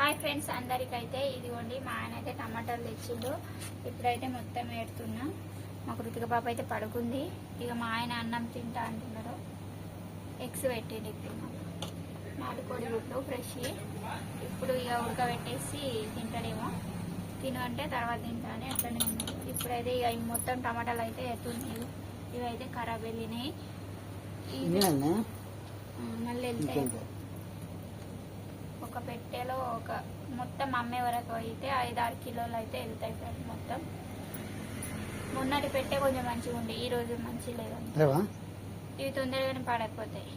Hi friends, అందరికైతే ఇదిగోండి మా ఆయన అయితే టమాటాలు తెచ్చిండు. ఇప్పుడైతే మొత్తం ఏడుతున్నా. మా కృతిక పాప అయితే పడుకుంది. ఇక మా ఆయన అన్నం తింటా అంటున్నారు. ఎగ్స్ పెట్టండి ఇప్పుడు 4 కోడిగుడ్లు ఫ్రెష్. ఇప్పుడు ఇక ఉడకబెట్టేసి తింటాడేమో. తిను అంటే తర్వాత తింటానే అట్లనే ఉన్నాడు. ఇప్పుడైతే ఇక మొత్తం టమాటాలు అయితే ఎత్తున్నాయి. ఇవైతే ఖరాబ్ వెళ్ళినాయి. మళ్ళీ వెళ్తాయి. ఒక పెట్టెలో ఒక మొత్తం అమ్మే వరకు అయితే 5-6 కిలోలు అయితే వెళ్తాయి ఫ్రెండ్స్. మొత్తం మొన్నటి పెట్టే కొంచెం మంచిగా ఉండే, ఈ రోజు మంచి లేదండి. ఇవి తొందరగానే పాడైపోతాయి.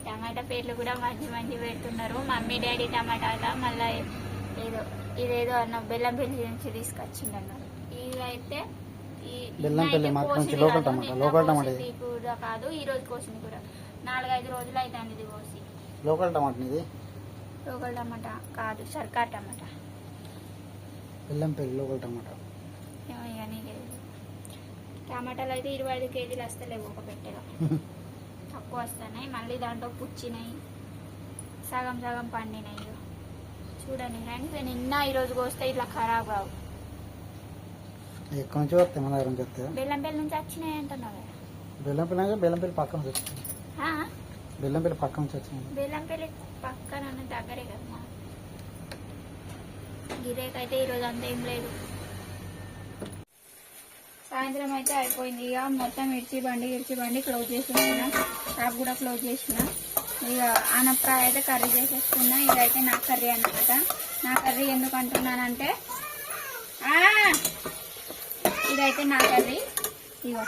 టమాటా పేర్లు కూడా మంచి పెడుతున్నారు. మమ్మీ డాడీ టమాటా మళ్ళీ ఇదేదో అన్న బెల్లం పెళ్లి నుంచి తీసుకొచ్చిండు అన్నారు. ఇవైతే కూడా కాదు, ఈ రోజు కోసింది కూడా 4-5 రోజులు అయితే ఇది కోసి. లోకల్ టమాటా ఇది? లోకల్ టమాటా కాదు, సర్కార్ టమాటా. బెల్లంపల్లి లోకల్ టమాటా. టమాటాలు అయితే 25 కేజీలు వస్తలేవు ఒక పెట్టెలో. తక్కువ వస్తున్నాయి. మళ్ళీ దాంట్లో పుచ్చినాయి, సగం పండినాయి. చూడండి ఫ్రెండ్స్, నిన్న ఈరోజు కోస్తే ఇట్లా ఖరాబ్ కావు. ఎక్కడి నుంచి వస్తాయి? మన దగ్గర నుంచి వస్తాయి. బెల్లంపల్లి నుంచి వచ్చినాయి అంటున్నావు. బెల్లంపల్లి పక్క నుంచి వచ్చింది. బెల్లంపల్లి పక్క నుంచి వచ్చింది. బెల్లంపల్లి పక్కన దగ్గరే కదా. గిరేకైతే ఈరోజు అంతా ఏం లేదు. సాయంత్రం అయితే అయిపోయింది. ఇక మొత్తం ఇడ్చి బండి క్లోజ్ చేసేసిన. షాప్ కూడా క్లోజ్ చేసిన. ఇక ఆనప్రాయ అయితే కర్రీ చేసేసుకున్నా. ఇదైతే నా కర్రీ అన్నమాట. నా కర్రీ ఎందుకు అంటున్నానంటే, ఇదైతే నా కర్రీ. ఇగో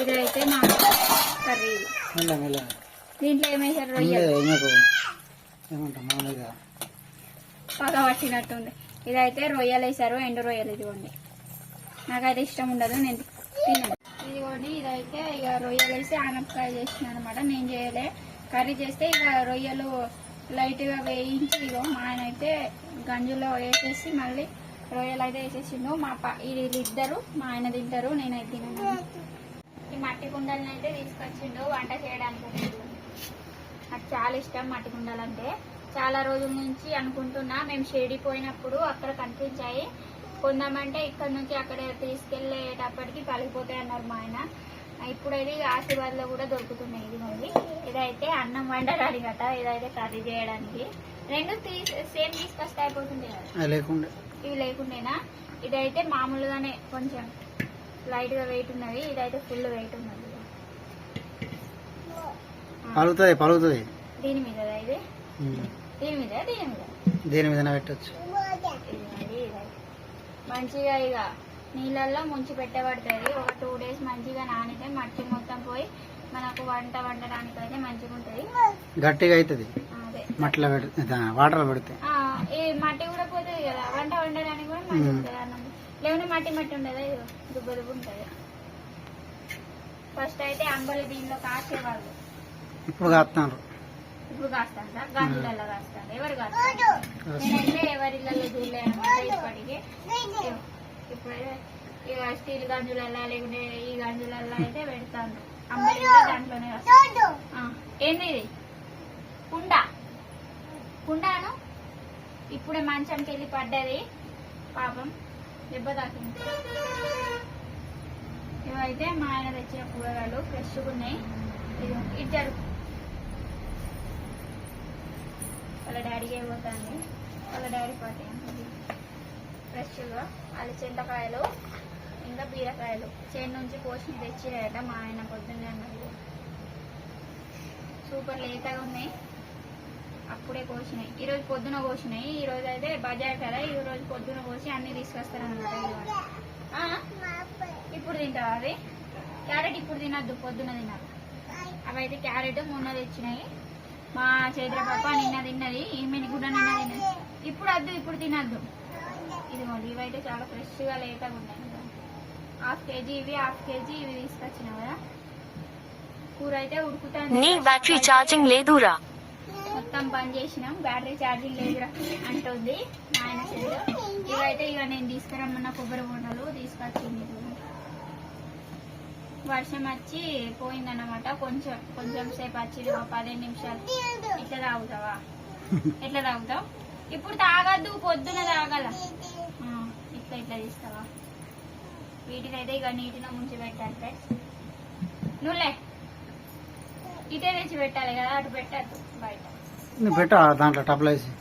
ఇదైతే మా కర్రీ. దీంట్లో ఏమేసారు? పగ పట్టినట్టుంది. ఇదైతే రొయ్యలు వేసారు, ఎండు రొయ్యలు. ఇదిగోండి, నాకైతే ఇష్టం ఉండదు, నేను తినను. ఇదిగోండి, ఇదైతే ఇక రొయ్యలు వేసి ఆనపకాయ చేసిన అనమాట. నేను చేయలే. కర్రీ చేస్తే ఇక రొయ్యలు లైట్ గా వేయించి ఇగో మా ఆయన అయితే గంజులో వేసేసి మళ్ళీ రొయ్యలు అయితే వేసేసిండు. వీళ్ళిద్దరు మా ఆయన తింటారు, నేనైతే తినను. ఈ మట్టి కుండలని అయితే తీసుకొచ్చిండు వంట చేయడానికి. నాకు చాలా ఇష్టం మట్టి కుండలంటే. చాలా రోజుల నుంచి అనుకుంటున్నా. మేము షిరిడి పోయినప్పుడు అక్కడ కనిపించాయి, కొందామంటే ఇక్కడ నుంచి అక్కడ తీసుకెళ్లేటప్పటికి పలిగిపోతాయి అన్నారు మా ఆయన. ఇప్పుడైతే ఆశీర్వాద్ లో కూడా దొరుకుతున్నాయి. ఇదిగోండి, ఇదైతే అన్నం వండడానికి గట, ఇదైతే కర్రీ చేయడానికి. రెండు సేమ్ తీసుకొస్తే అయిపోతుంది కదా. ఇవి లేకుండేనా? ఇదైతే మామూలుగానే కొంచెం లైట్ గా వెయిట్ ఉన్నది. ఇదైతే ఫుల్ వెయిట్ ఉన్నది. పలుగుతుంది దీని మీద. ఇది దీని మీద పెట్టచ్చు. మంచిగా ఇక నీళ్ళల్లో ముంచి పెట్టబడుతుంది. ఒక 2 days మంచిగా నానితే మట్టి మొత్తం పోయి మనకు వంట వండడానికి అయితే మంచిగా ఉంటుంది, గట్టిగా అవుతుంది. అదే మట్టిలో వాటర్ పెడితే ఈ మట్టి కూడా పోతుంది కదా, వంట వండడానికి కూడా మంచిగా ఉంటుంది. అన్నం లేకుంటే మట్టి ఉండదు, దుబ్బ ఉంటుంది. ఫస్ట్ అయితే అంబలి దీనిలో కాసేవాళ్ళు, ఇప్పుడు కాస్తున్నారు. ఇప్పుడు కాస్తాను సార్, గంజులలో కాస్తాను. ఎవరు కాస్తారు? నేనైతే ఎవరిళ్ళలో చూడలే అనమాట ఇప్పటికి. ఇప్పుడైతే ఇక స్టీల్ గంజులల్లా లేకుంటే ఈ గంజులల్లా అయితే పెడతాను. అంబలి కూడా దాంట్లోనే కాస్తాను. ఏంది ఇది? కుండాను ఇప్పుడే మంచంకి వెళ్ళి పడ్డది పాపం, దెబ్బ తాకింది. ఇవైతే మా ఆయన తెచ్చిన కూరగాయలు ఫ్రెష్గా ఉన్నాయి. ఇద్దరు వాళ్ళ డాడీకి పోతాంది, వాళ్ళ డాడీ పాటి ఫ్రెష్గా అలచెంతకాయలు ఇంకా బీరకాయలు చేను నుంచి కోసి తెచ్చిరాయట మా ఆయన పొద్దున్నే అన్నది. సూపర్ లేతగా ఉన్నాయి, అప్పుడే కోసినాయి. ఈరోజు పొద్దున కోసినాయి. ఈరోజు అయితే బజార్ కదా, ఈ రోజు పొద్దున కోసి అన్ని తీసుకొస్తారన్నమాట. ఇప్పుడు తింటావా? అవి క్యారెట్ ఇప్పుడు తినద్దు, పొద్దున తినాలి. అవైతే క్యారెట్ మొన్న తెచ్చినాయి. మా చైత్ర పాప నిన్న తిన్నది, ఈమెని కూడా నిన్న తిన్నది. ఇప్పుడు వద్దు, ఇప్పుడు తినద్దు. ఇదిగోండి, ఇవైతే చాలా ఫ్రెష్గా లేతగా ఉన్నాయి. 1/2 kg ఇవి, 1/2 kg ఇవి తీసుకొచ్చినావు కదా. కూర అయితే ఉడుకుతాను. మొత్తం బంద్ చేసినాం, బ్యాటరీ ఛార్జింగ్ లేదురా అంటుంది మా ఆయన చెల్లు. ఇవైతే ఇక నేను తీసుకురమ్మన్న కొబ్బరి బొండలు తీసుకొచ్చింది. వర్షం వచ్చి పోయిందన్నమాట. కొంచెం కొంచెం సేపు వచ్చి 15 నిమిషాలు. ఇట్లా తాగుతావా? ఎట్లా తాగుతావు? ఇప్పుడు తాగద్దు, పొద్దున తాగాల. ఇట్లా ఇట్లా తీస్తావా? వీటినైతే ఇక నీటిలో ముంచి పెట్టాలి ఫ్రెండ్స్. నువ్వులే ఇటే తెచ్చి పెట్టాలి కదా, అటు పెట్టద్దు బయట. నువ్వు పెట్టా దాంట్లో టబ్లో వేసి.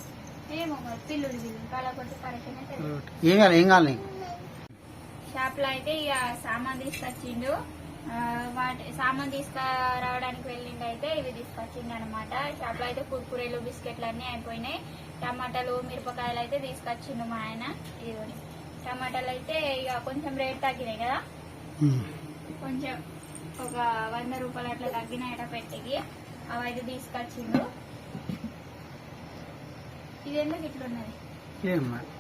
ఏమో పిల్లుడు కాలకొట్టి పరచనే ఏం కావాలి ఏం కావాలి? షాప్ లో అయితే ఇక సామాన్ తీసుకొచ్చిండు. వాటి సామాన్ తీసుకురావడానికి వెళ్ళిండు. అయితే ఇవి తీసుకొచ్చిండు అనమాట. షాప్ లో అయితే కుర్కురేలు బిస్కెట్లు అన్ని అయిపోయినాయి. టమాటాలు మిరపకాయలు అయితే తీసుకొచ్చిండు మా ఆయన. ఇదిగోని టమాటాలు అయితే ఇక కొంచెం రేట్ తగ్గినాయి కదా, కొంచెం ఒక 100 రూపాయలు అట్లా తగ్గినాయట పెట్టికి. అవి అయితే తీసుకొచ్చిండు. ఇది ఎందుకు ఇట్లున్నది?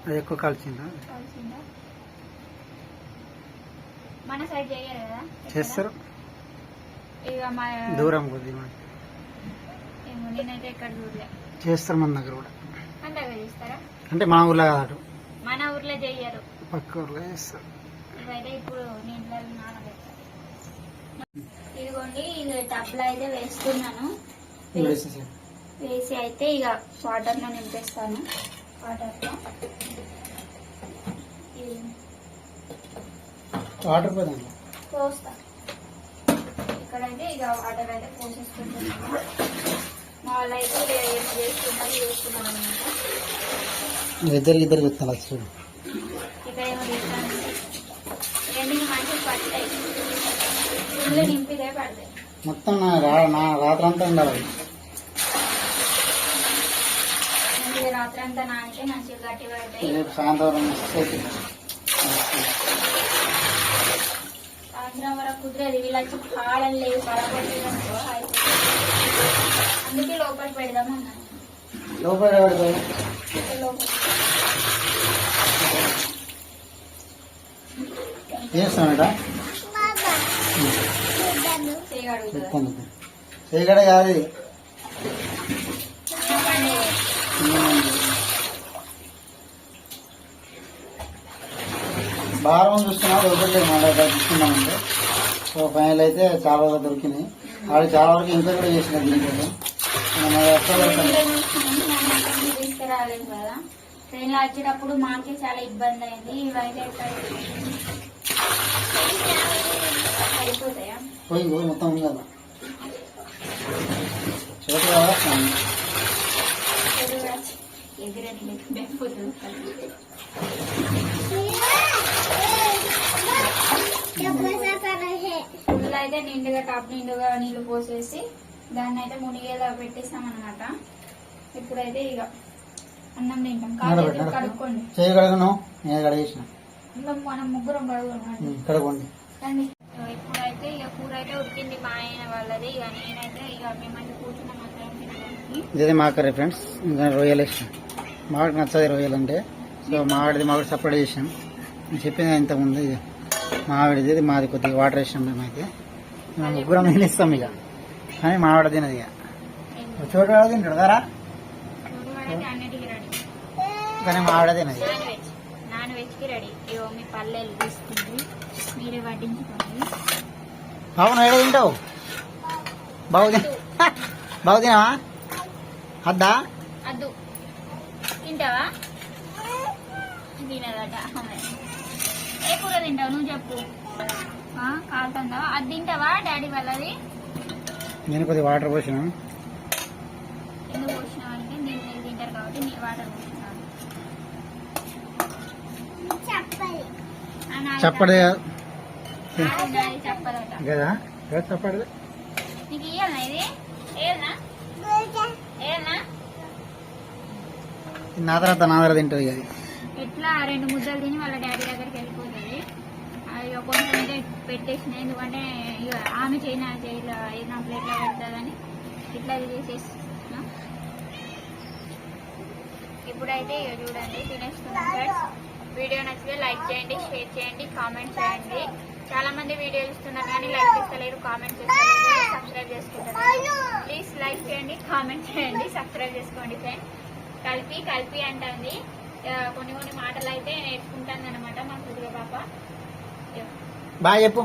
అది ఎక్కువ కలిసిందా? కలిసిందా? మన సైడ్ చేయరు కదా, చేస్తారు ఇక మా దూరం కొద్దిగా. ఏమో నేనైతే ఎక్కడ చూడలే. చేస్తారు మన దగ్గర కూడా. మన దగ్గర చేస్తారా? అంటే మన ఊర్లో కాదు, మన ఊర్లో చెయ్యరు, పక్క ఊర్లో చేస్తారు. ఇవైతే ఇప్పుడు నీళ్ళ నానబెట్టాలి. ఇదిగోండి ఇది టబ్లో అయితే వేస్తున్నాను. వేసి అయితే ఇక వాటర్ లో నింపేస్తాను. వాటర్ పోదాం పోస్తా. ఇక్కడైతే ఇక వాటర్ అయితే పోసేసుకుంటున్నాను. మా వాళ్ళు అయితే ఏం చేస్తున్నారు అనమాట. ఇద్దరు చెప్తాను చూడు. ఇక ఏమో చేస్తాను, రెండింటి మంచిగా పడతాయి. ఇల్లు నింపిదే పడతాయి మొత్తం. నా రాత్రి అంతా ఉండాలి. రాత్రి అంతా నానితే మంచిగా గట్టి పడతాయి. సాయంత్రం సాయంత్రం వరకు కుదిరేది. వీళ్ళకి కాడలు లేవు, పడగొట్టేదనుకో అయిపోతుంది. అందుకే లోపలికి పెడదామన్నాను. లోపల చేస్తానట చేయగడ కాదు. భారం చూస్తున్నా దొరకలేదు. మన తీసుకున్నామంటే సో ఫైనల్ అయితే చాలా వరకు దొరికినాయి. వాళ్ళు చాలా వరకు ఇంకా కూడా చేసిన దీనికోసం తీసుకురాలేదు కదా. ట్రైన్ లో వచ్చేటప్పుడు మాకే చాలా ఇబ్బంది అయింది. ఇవైతే అయిపోతాయా? పోయి మొత్తం ఉంది కదా చోటు కావాలా ఇందులో అయితే నిండుగా టప్ నిండుగా నీళ్లు పోసేసి దాన్ని అయితే మునిగేలా పెట్టేస్తాం అనమాట. ఇప్పుడైతే ఇక అన్నం తింటాం. కాదు కడుక్కోండి. చేయగలను నేను కడిగేసిన. మనం ముగ్గురం కడుక్కోండి. ఇప్పుడైతే ఇక కూర అయితే ఉడికింది మా ఆయన వాళ్ళది. ఇక నేనైతే ఇక మేమైతే కూర్చున్నాం అక్కడ తినడానికి. ఇదే మా కర్రీ ఫ్రెండ్స్. ఇంకా రొయ్యలు వేసినాం. మాకు నచ్చదు రొయ్యలు అంటే. సో మావిడిది సపరేట్ చేసాం. నేను చెప్పింది ఇంతకుముందు. ఇది మావిడిది, ఇది మాది. కొద్దిగా వాటర్ వేసాం మేమైతే. మేము ముగ్గురం తినేస్తాం ఇక. కానీ మావిడ తినది. ఇక చోటు వాడు తింటాడు కదా, అన్నిటికీ రెడీ. కానీ మావిడ తినది. నాన్ వెజ్ కి రెడీ. ఇవో మీ పల్లెలు తీసుకుంది, మీరే వడ్డించుకోండి. అవును ఏడ తింటావు? బాగు తినవా? అద్దా అద్దు తింటావా? తినదట. ఏ కూర తింటావు నువ్వు చెప్పు. కాలుతుందా? అది తింటావా డాడీ వాళ్ళది? నేను కొద్దిగా వాటర్ పోసిన. ఎందుకు పోసినావు అంటే నేను మీరు తింటారు కాబట్టి నీ వాటర్ పోసినాను. చెప్పడే చెప్పదట కదా, చెప్పడు. నీకు ఇయ్యాలనా ఇది? ఏదన్నా ఏదన్నా నా తర్వాత తింటుంది. అది ఎట్లా 2 ముద్దలు తిని వాళ్ళ డాడీ దగ్గరికి వెళ్ళిపోతుంది. అది కొంచెం అయితే పెట్టేసిన. ఎందుకంటే ఇక ఆమె చేయనా నా ప్లేట్లో పెడతాదని ఇట్లా చేసేస్తున్నా. ఇప్పుడైతే ఇక చూడండి తినేస్తున్నాం ఫ్రెండ్స్. వీడియో నచ్చితే లైక్ చేయండి, షేర్ చేయండి, కామెంట్ చేయండి. చాలా మంది వీడియోలు ఇస్తున్నారు కానీ లైక్ చేస్తలేరు, కామెంట్ చేస్తలేరు, సబ్స్క్రైబ్ చేసుకుంటారు. ప్లీజ్ లైక్ చేయండి, కామెంట్ చేయండి, సబ్స్క్రైబ్ చేసుకోండి ఫ్రెండ్స్. కలిపి అంటుంది. కొన్ని మాటలు అయితే నేర్చుకుంటాను అనమాట మా కొద్దిగా పాప. బాగా చెప్పు.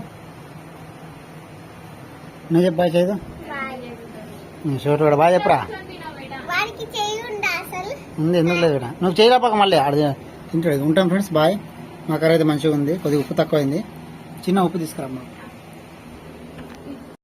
నువ్వు చెప్పా చేయదు షూట్ కూడా బాగా చెప్పరా ఉంది ఎందుకు లేదు ఇక్కడ నువ్వు చేయలేపాక మళ్ళీ ఆడ తింటాడు ఉంటాం ఫ్రెండ్స్ బాయ్ మా కర్రీ అయితే మంచిగా ఉంది కొద్దిగా ఉప్పు తక్కువైంది చిన్న ఉప్పు తీసుకురా